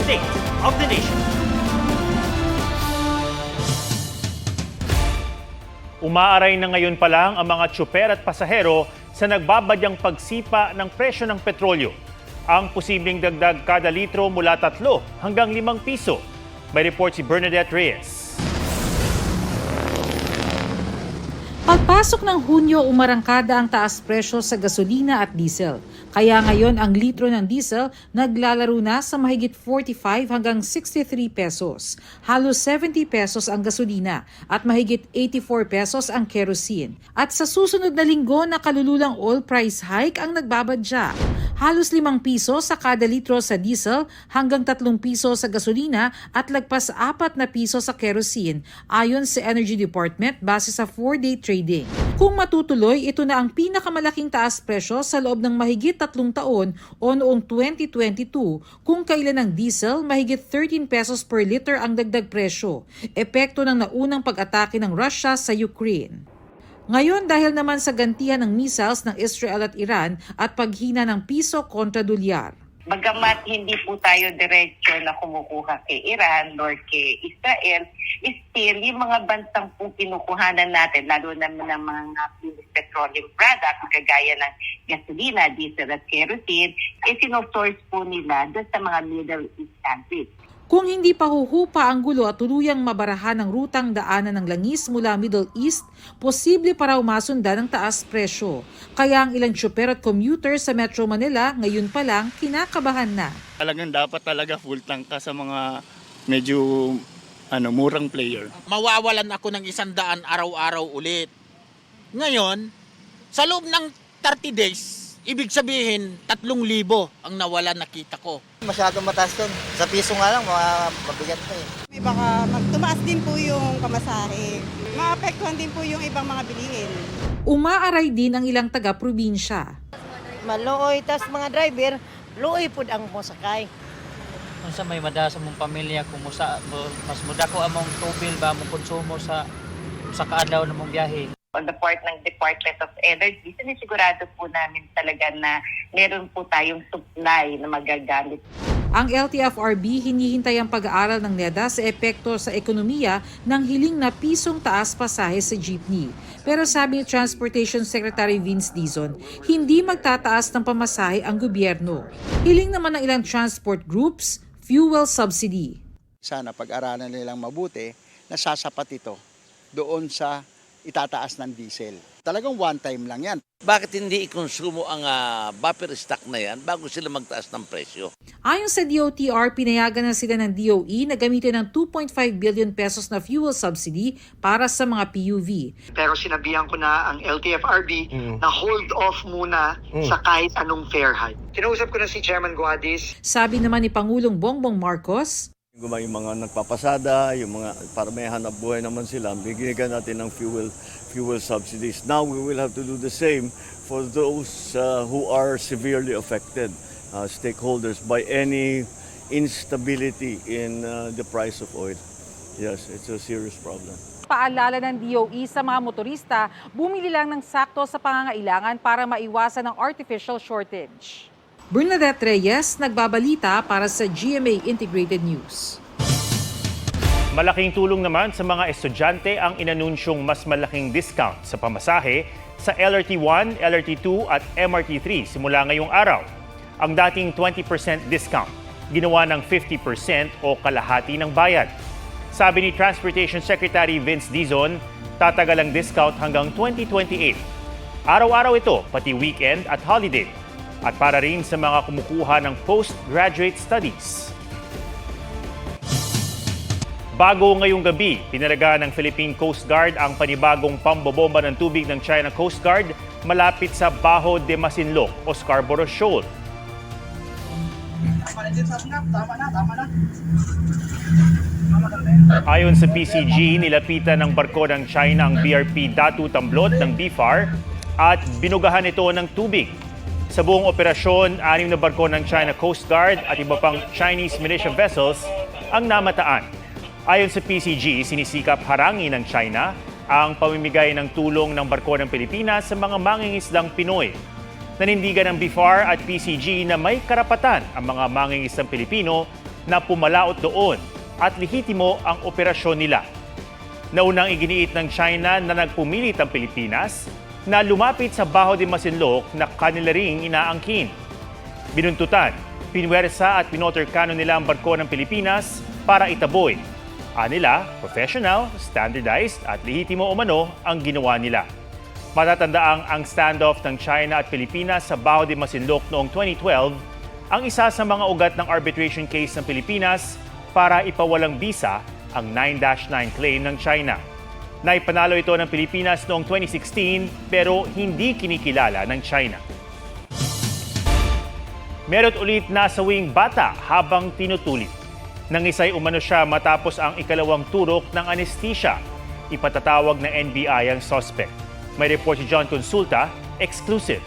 State of the Nation. Umaaray na ngayon pa lang ang mga tsuper at pasahero sa nagbabadyang pagsipa ng presyo ng petrolyo. Ang posibleng dagdag kada litro mula 3 hanggang 5 piso. May report si Bernadette Reyes. Pagpasok ng Hunyo, umarangkada ang taas presyo sa gasolina at diesel. Kaya ngayon ang litro ng diesel naglalaro na sa mahigit 45 hanggang 63 pesos. Halos 70 pesos ang gasolina at mahigit 84 pesos ang kerosene. At sa susunod na linggo, nakalululang oil price hike ang nagbabadya. Halos 5 piso sa kada litro sa diesel hanggang 3 piso sa gasolina at lagpas 4 na piso sa kerosene ayon sa Energy Department base sa 4-day trading. Kung matutuloy, ito na ang pinakamalaking taas presyo sa loob ng mahigit 3 taon o noong 2022 kung kailan ang diesel mahigit 13 pesos per liter ang dagdag presyo, epekto ng naunang pag-atake ng Russia sa Ukraine. Ngayon dahil naman sa gantihan ng missiles ng Israel at Iran at paghina ng piso kontra dolyar. Bagamat hindi po tayo diretsyo na kumukuha kay Iran nor kay Israel, still yung mga bansang po kinukuhanan natin, lalo naman ng mga petroleum products, kagaya ng gasolina, diesel at kerosene, sinosource po nila doon sa mga Middle East countries. Kung hindi pa huhupa ang gulo at tuluyang mabarahan ang rutang daanan ng langis mula Middle East, posible pa raw masundan ng taas presyo. Kaya ang ilang tsuper at commuter sa Metro Manila ngayon pa lang kinakabahan na. Talagang dapat talaga full tank ka sa mga medyo murang player. Mawawalan ako ng 100 araw-araw ulit. Ngayon, sa loob ng 30 days, ibig sabihin 3,000 ang nawala nakita ko. Masyadong mataas doon. Sa piso nga lang, mabigat na eh. May baka tumaas din po yung pamasahe. Maapektuhan din po yung ibang mga bilihin. Umaaray din ang ilang taga-probinsya. Maluoy, tas mga driver, luoy po ang mosakay. Kung sa may madasa mong pamilya, kung mas muda ko among tubil ba mong konsumo sa kaadaw na mong biyahe. On the part ng Department of Energy, sinisigurado po namin talaga na meron po tayong supply na magagamit. Ang LTFRB hinihintay ang pag-aaral ng NEDA sa epekto sa ekonomiya ng hiling na pisong taas pasahe sa jeepney. Pero sabi ni Transportation Secretary Vince Dizon, hindi magtataas ng pamasahe ang gobyerno. Hiling naman ng ilang transport groups, fuel subsidy. Sana pag-aralan nilang mabuti na sasapat ito doon sa itataas ng diesel. Talagang one time lang yan. Bakit hindi ikonsumo ang buffer stock na yan bago sila magtaas ng presyo? Ayon sa DOTR, pinayagan na sila ng DOE na gamitin ng 2.5 billion pesos na fuel subsidy para sa mga PUV. Pero sinabihan ko na ang LTFRB na hold off muna sa kahit anong fare hike. Kinausap ko na si Chairman Guadis. Sabi naman ni Pangulong Bongbong Marcos, Yung mga nagpapasada, yung mga para may hanap buhay naman sila, bigyan natin ng fuel subsidies. Now we will have to do the same for those who are severely affected, stakeholders, by any instability in the price of oil. Yes, it's a serious problem. paalala ng DOE sa mga motorista, bumili lang ng sakto sa pangangailangan para maiwasan ang artificial shortage. Bernadette Reyes, nagbabalita para sa GMA Integrated News. Malaking tulong naman sa mga estudyante ang inanunsyong mas malaking discount sa pamasahe sa LRT1, LRT2 at MRT3 simula ngayong araw. Ang dating 20% discount, ginawa ng 50% o kalahati ng bayad. Sabi ni Transportation Secretary Vince Dizon, tatagal ang discount hanggang 2028. Araw-araw ito, pati weekend at holiday. At para rin sa mga kumukuha ng postgraduate studies. Bago ngayong gabi, pinalaga ng Philippine Coast Guard ang panibagong pambobomba ng tubig ng China Coast Guard malapit sa Bajo de Masinloc o Scarborough Shoal. Ayon sa PCG, nilapitan ng barko ng China ang BRP Datu Tamblot ng BFAR at binugahan ito ng tubig. Sa buong operasyon, 6 na barko ng China Coast Guard at iba pang Chinese militia vessels ang namataan. Ayon sa PCG, sinisikap harangin ng China ang pamimigay ng tulong ng barko ng Pilipinas sa mga mangingisdang Pinoy. Nanindigan ng BFAR at PCG na may karapatan ang mga mangingisdang Pilipino na pumalaot doon at lehitimo ang operasyon nila. Naunang iginiit ng China na nagpumilit ang Pilipinas na lumapit sa Baho de Masinloc na kanila ring inaangkin. Binuntutan, pinwersa at pinotorkano nila ang barko ng Pilipinas para itaboy. Anila, professional, standardized at lehitimo umano ang ginawa nila. Matatandaang ang standoff ng China at Pilipinas sa Baho de Masinloc noong 2012 ang isa sa mga ugat ng arbitration case ng Pilipinas para ipawalang bisa ang 9-9 claim ng China. Naipanalo ito ng Pilipinas noong 2016 pero hindi kinikilala ng China. Meron ulit nasawing bata habang tinutulit. Nangisay umano siya matapos ang ikalawang turok ng anesthesia. Ipatatawag na NBI ang suspect. May report si John Consulta, exclusive.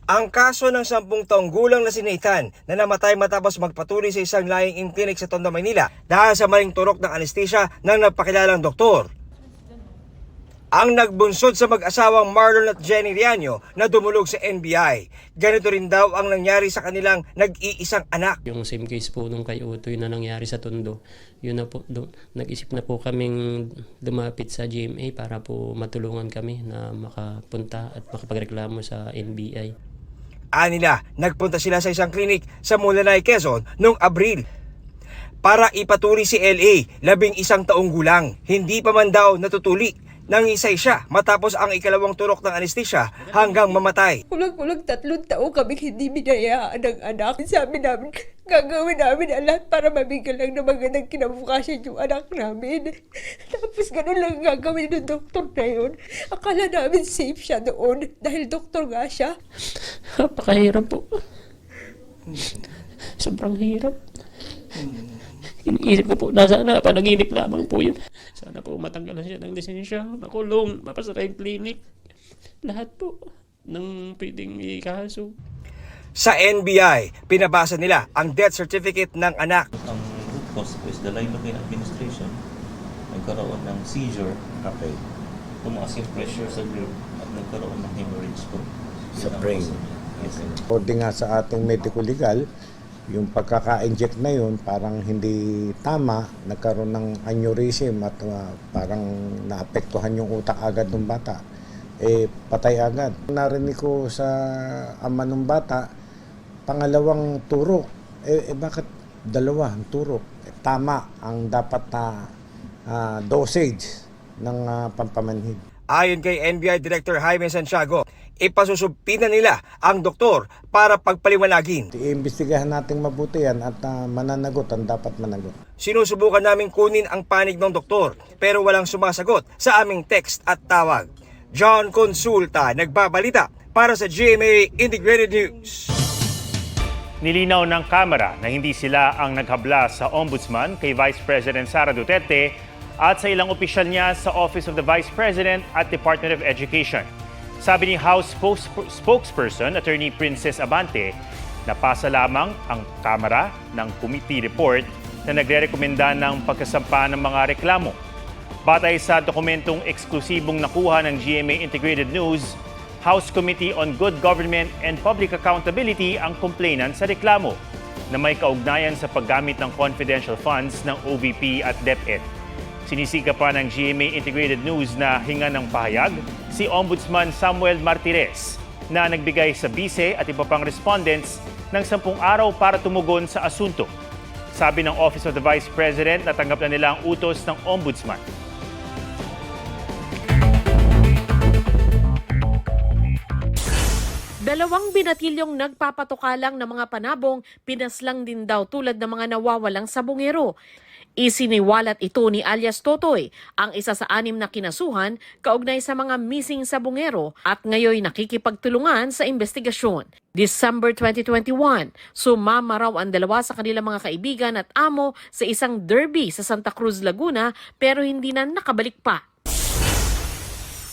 Ang kaso ng 10 taong gulang na si Nathan na namatay matapos magpatuloy sa isang lying-in clinic sa Tondo, Maynila dahil sa maling turok ng anesthesia ng nagpakilalang doktor. Ang nagbunsod sa mag-asawang Marlon at Jenny Riaño na dumulog sa NBI. Ganito rin daw ang nangyari sa kanilang nag-iisang anak. Yung same case po nung kay Utoy na nangyari sa Tondo, yun na po, nag-isip na po kaming lumapit sa GMA para po matulungan kami na makapunta at makapagreklamo sa NBI. Anila, nagpunta sila sa isang klinik sa Mulanay, Quezon noong Abril para ipatuli si LA, 11 taong gulang. Hindi pa man daw natutuli. Nangisay siya matapos ang ikalawang turok ng anesthesia hanggang mamatay. Kulang-kulang 3 taon kami hindi binayaan ng anak. Sabi namin, gagawin namin ang lahat para mabigyan lang ng magandang kinabukasan yung anak namin. Tapos ganun lang gagawin ng doktor na yun. Akala namin safe siya doon dahil doktor nga siya. Napakahirap po. Sobrang hirap. Iniisip ko po na sana panaginip lamang po yun. Sana po matanggalan siya ng lisensya, makulong, mapasara yung clinic. Lahat po ng pwedeng ikaso. Sa NBI, pinabasa nila ang death certificate ng anak. Ang root cause po is the lidocaine administration. Nagkaroon ng seizure. Okay. Tumaas yung pressure sa nerve at nagkaroon ng hemorrhage po. Sa brain. Yes. According nga sa ating medical legal, yung pagkaka-inject na yun parang hindi tama, nagkaroon ng aneurysm at parang naapektuhan yung utak agad ng bata. Patay agad. Narinig ko sa ama ng bata, pangalawang turok. Bakit dalawa ang turok? Tama ang dapat na dosage ng pampamanhid. Ayon kay NBI Director Jaime Santiago, ipasusubpina nila ang doktor para pagpaliwanagin. Iimbestigahan natin mabuti yan at mananagot ang dapat managot. Sinusubukan namin kunin ang panig ng doktor pero walang sumasagot sa aming text at tawag. John Consulta, nagbabalita para sa GMA Integrated News. Nilinaw ng Kamara na hindi sila ang naghabla sa Ombudsman kay Vice President Sara Duterte at sa ilang opisyal niya sa Office of the Vice President at Department of Education. Sabi ni House spokesperson Attorney Princess Abante, napasa lamang ang Kamara ng committee report na nagre-rekomenda ng pagkasampa ng mga reklamo. Batay sa dokumentong eksklusibong nakuha ng GMA Integrated News, House Committee on Good Government and Public Accountability ang complainant sa reklamo na may kaugnayan sa paggamit ng confidential funds ng OVP at DepEd. Sinisika pa ng GMA Integrated News na hinga ng pahayag si Ombudsman Samuel Martires na nagbigay sa bise at iba pang respondents ng 10 araw para tumugon sa asunto. Sabi ng Office of the Vice President, natanggap na nila ang utos ng Ombudsman. Dalawang binatilyong nagpapatukalang ng mga panabong, pinaslang din daw tulad ng mga nawawalang sabongero. Isiniwalat ito ni alias Totoy, ang isa sa 6 na kinasuhan kaugnay sa mga missing sabongero at ngayon nakikipagtulungan sa investigasyon. December 2021, sumama raw ang 2 sa kanilang mga kaibigan at amo sa isang derby sa Santa Cruz, Laguna pero hindi na nakabalik pa.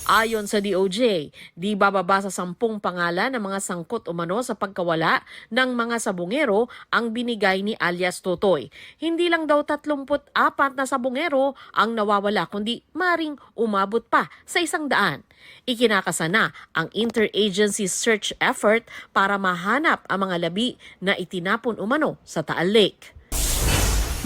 Ayon sa DOJ, di bababa sa 10 pangalan ng mga sangkot umano sa pagkawala ng mga sabungero ang binigay ni alias Totoy. Hindi lang daw 34 na sabungero ang nawawala kundi maring umabot pa sa 100. Ikinakasa na ang interagency search effort para mahanap ang mga labi na itinapon umano sa Taal Lake.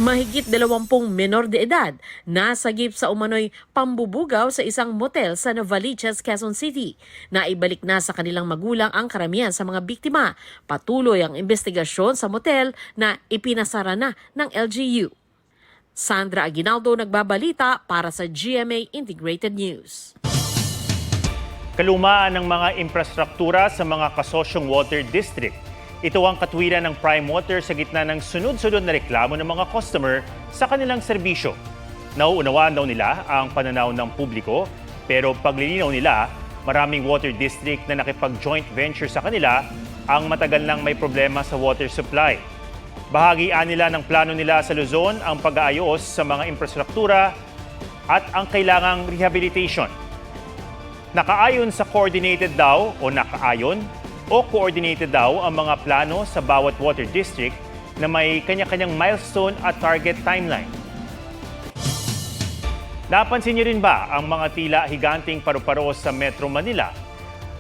Mahigit 20 menor de edad nasagip sa umano'y pambubugaw sa isang motel sa Novaliches, Quezon City. Naibalik na sa kanilang magulang ang karamihan sa mga biktima. Patuloy ang investigasyon sa motel na ipinasara na ng LGU. Sandra Aguinaldo nagbabalita para sa GMA Integrated News. Kalumaan ng mga infrastruktura sa mga kasosyong water district. Ito ang katwiran ng Prime Water sa gitna ng sunod-sunod na reklamo ng mga customer sa kanilang serbisyo. Nauunawaan daw nila ang pananaw ng publiko, pero paglilinaw nila, maraming water district na nakipag-joint venture sa kanila ang matagal nang may problema sa water supply. Bahagian nila ng plano nila sa Luzon ang pag-aayos sa mga infrastruktura at ang kailangang rehabilitation. Nakaayon sa coordinated daw ang mga plano sa bawat water district na may kanya-kanyang milestone at target timeline. Napansin niyo rin ba ang mga tila higanting paru-paro sa Metro Manila?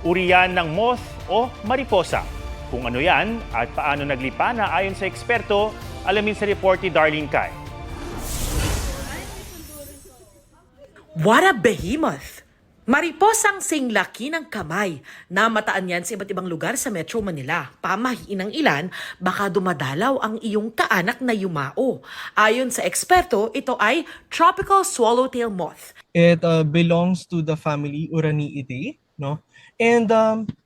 Uri yan ng moth o mariposa. Kung ano yan at paano naglipana ayon sa eksperto, alamin sa report ni Darlene Kai. What a behemoth! Mariposang singlaki ng kamay. Namataan yan sa iba't ibang lugar sa Metro Manila. Pamahiin ng ilan, baka dumadalaw ang iyong kaanak na yumao. Ayon sa eksperto, ito ay tropical swallowtail moth. It belongs to the family Uraniidae, no? And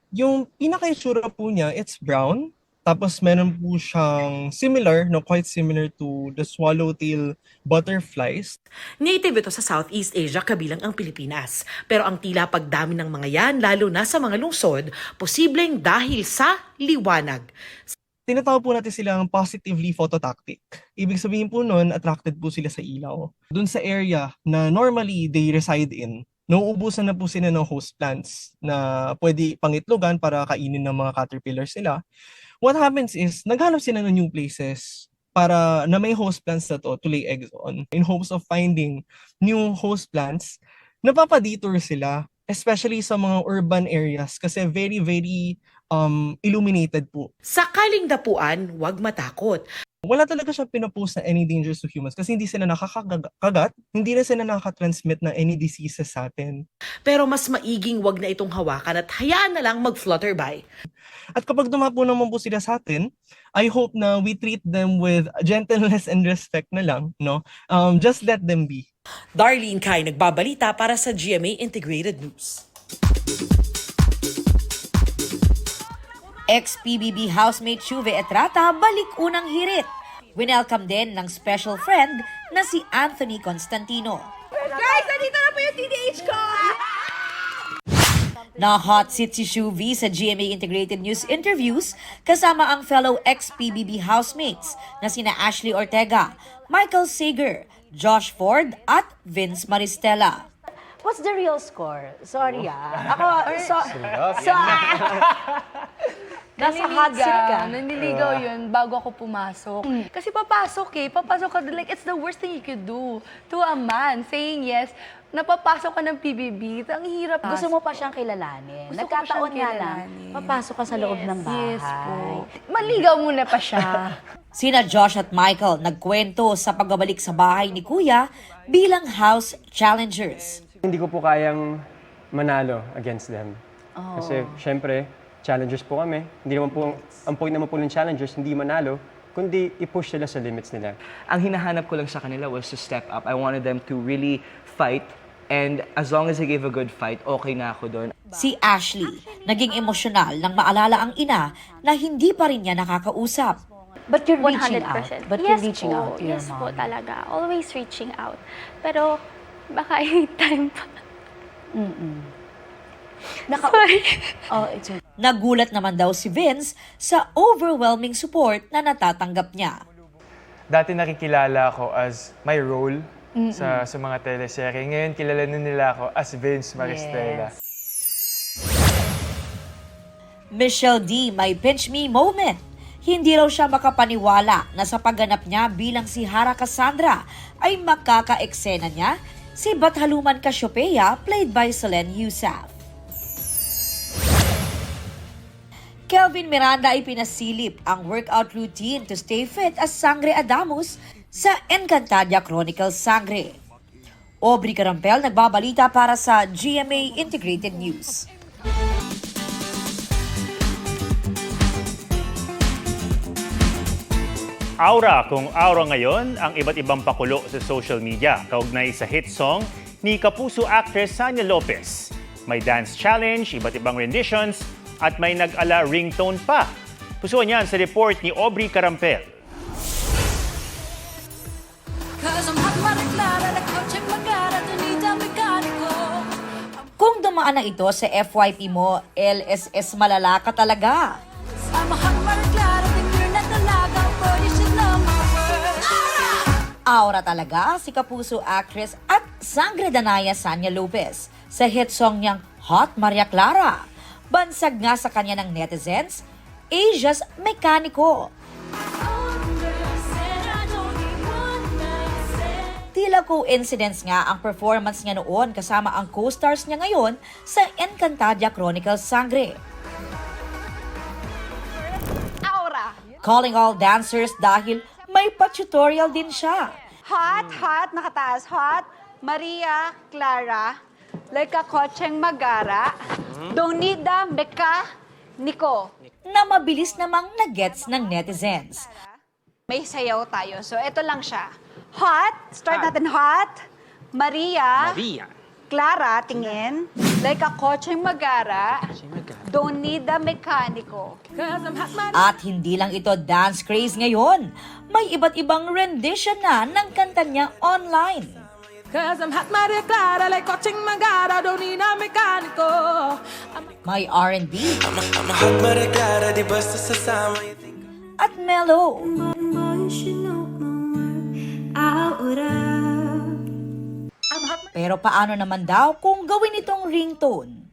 yung pinaka-itsura po niya, it's brown. Tapos meron po siyang similar, no, quite similar to the swallowtail butterflies. Native ito sa Southeast Asia kabilang ang Pilipinas. Pero ang tila pagdami ng mga yan, lalo na sa mga lungsod, posibleng dahil sa liwanag. Tinatawag po natin silang positively phototactic. Ibig sabihin po nun, attracted po sila sa ilaw. Doon sa area na normally they reside in, nauubusan na po sila ng host plants na pwede pangitlogan para kainin ng mga caterpillars nila. What happens is, naghanap sila ng new places para na may host plants na to lay eggs on. In hopes of finding new host plants, napapadetour sila, especially sa mga urban areas kasi very, very illuminated po. Sakaling dapuan, huwag matakot. Wala talaga siyang pinopost na any dangers to humans kasi hindi sila nakakagat, hindi na sila nakaka-transmit na any diseases sa atin. Pero mas maiging wag na itong hawakan at hayaan na lang mag-flutter by. At kapag dumapo naman po sila sa atin, I hope na we treat them with gentleness and respect na lang, no? Just let them be. Darlene Kai nagbabalita para sa GMA Integrated News. Ex-PBB housemate Shuve Etrata balik unang hirit. Winelcome din ng special friend na si Anthony Constantino. Guys, nandito na po yung TDH ko! Na-hot seat si Shuve sa GMA Integrated News interviews kasama ang fellow ex-PBB housemates na sina Ashley Ortega, Michael Sager, Josh Ford at Vince Maristella. What's the real score? Sorry Ako, nasa hot seat ka. Nanliligaw yun bago ako pumasok. Kasi papasok ka, like, it's the worst thing you could do to a man, saying yes, napapasok ka ng PBB, ang hirap. Gusto mo pa siyang kilalanin. Nagkataon nga lang, papasok ka sa loob ng bahay. Yes po. Maligaw muna pa siya. Sina Josh at Michael nagkwento sa pagbabalik sa bahay ni Kuya bilang house challengers. Hindi ko po kayang manalo against them. Kasi syempre, challengers po kami. Hindi naman po, ang point naman po ng challengers, hindi manalo, kundi i-push sila sa limits nila. Ang hinahanap ko lang sa kanila was to step up. I wanted them to really fight. And as long as they gave a good fight, okay na ako doon. Si Ashley, naging emosyonal nang maalala ang ina na hindi pa rin niya nakakausap. But you're reaching 100%. out. But Yes you're reaching po, out to your yes mom. po talaga. Always reaching out. Pero baka yung time pa. Sorry. It's okay. Nagulat naman daw si Vince sa overwhelming support na natatanggap niya. Dati nakikilala ako as my role sa mga teleserye. Ngayon, kilala na nila ako as Vince Maristella. Michelle D. may pinch me moment. Hindi raw siya makapaniwala na sa pagganap niya bilang si Hara Cassandra ay makaka-eksena niya si Bathaluman Cassiopeia played by Selene Yousaf. Kelvin Miranda ay pinasilip ang workout routine to stay fit as Sangre Adamus sa Encantadia Chronicles Sangre. Aubrey Carampel nagbabalita para sa GMA Integrated News. Aura kung aura ngayon ang iba't ibang pakulo sa social media kaugnay sa hit song ni Kapuso actress Sanya Lopez. May dance challenge, iba't ibang renditions, at may nag-ala ringtone pa. Pusuan yan sa report ni Aubrey Carampel. Kung dumaan na ito sa FYP mo, LSS malala ka talaga. Aura talaga si Kapuso actress at Sangre Danaya Sanya Lopez sa hit song niyang Hot Maria Clara. Bansag nga sa kanya ng netizens, Asia's Mekaniko. Tila coincidence nga ang performance niya noon kasama ang co-stars niya ngayon sa Encantadia Chronicles Sangre. Aura. Calling all dancers dahil may pa-tutorial din siya. Hot, hot, nakataas. Hot, Maria Clara, like a kotseng magara, donida meka niko. Na mabilis namang nagets ng netizens. May sayaw tayo. So, ito lang siya. Hot, start natin hot, Maria Clara, tingin, like a kotseng magara, donida mekaniko. At hindi lang ito dance craze ngayon. May iba't ibang rendition na ng kanta niya online. May R&B at mellow. Pero paano naman daw kung gawin itong ringtone?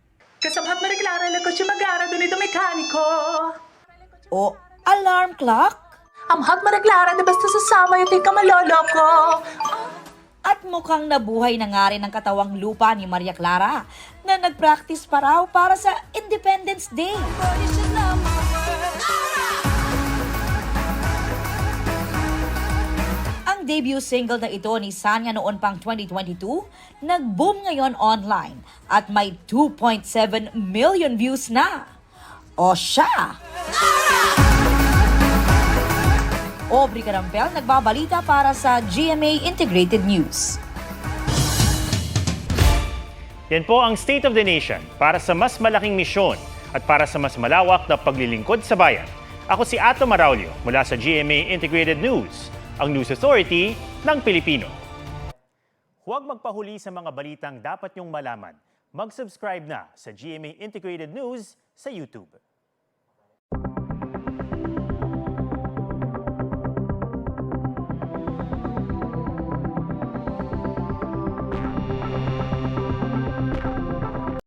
O alarm clock? At mukhang nabuhay na nga rin ang katawang lupa ni Maria Clara na nag-practice pa raw para sa Independence Day. Ang debut single na ito ni Sanya noon pang 2022, nag-boom ngayon online at may 2.7 million views na. O siya! Aubrey Carampel nagbabalita para sa GMA Integrated News. Yan po ang State of the Nation para sa mas malaking misyon at para sa mas malawak na paglilingkod sa bayan. Ako si Ato Maraulio mula sa GMA Integrated News, ang News Authority ng Pilipino. Huwag magpahuli sa mga balitang dapat niyong malaman. Mag-subscribe na sa GMA Integrated News sa YouTube.